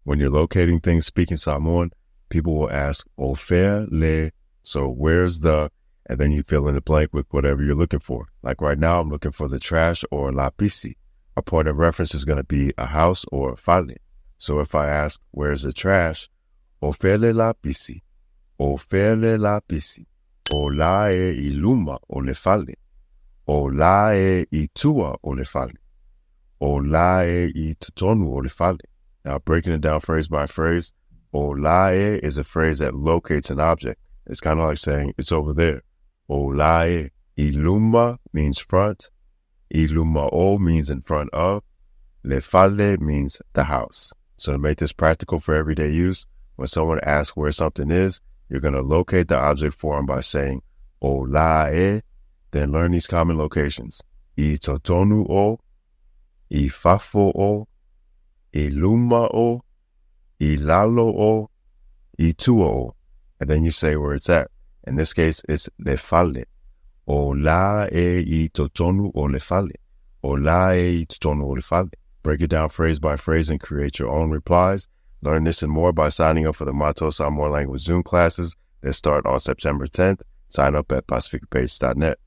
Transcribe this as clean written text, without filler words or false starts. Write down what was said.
When you're locating things speaking Samoan, people will ask, "Ofer le," so where's the, and then you fill in the blank with whatever you're looking for. Like right now, I'm looking for the trash or lapisi. Our point of reference is going to be a house or a fale. So if I ask, where's the trash? "Ofer le lapisi." "Ofer le lapisi." "O la e iluma o le fale." "O la e itua o le fale." "O la e I tutonu o le fale." Now, breaking it down phrase by phrase, "O la e" is a phrase that locates an object. It's kind of like saying, it's over there. "O la e." Iluma means front. Iluma o means in front of. Le fale means the house. So to make this practical for everyday use, when someone asks where something is, you're going to locate the object for them by saying, "O la e." Then learn these common locations. I totonu o, I fafo o, I luma o, I lalo o, I tua o. And then you say where it's at. In this case, it's le fale. "O la e I totonu o le fale." "O la e I totonu o le fale." Break it down phrase by phrase and create your own replies. Learn this and more by signing up for the Mato Samoan Language Zoom classes that start on September 10th. Sign up at pacificbase.net.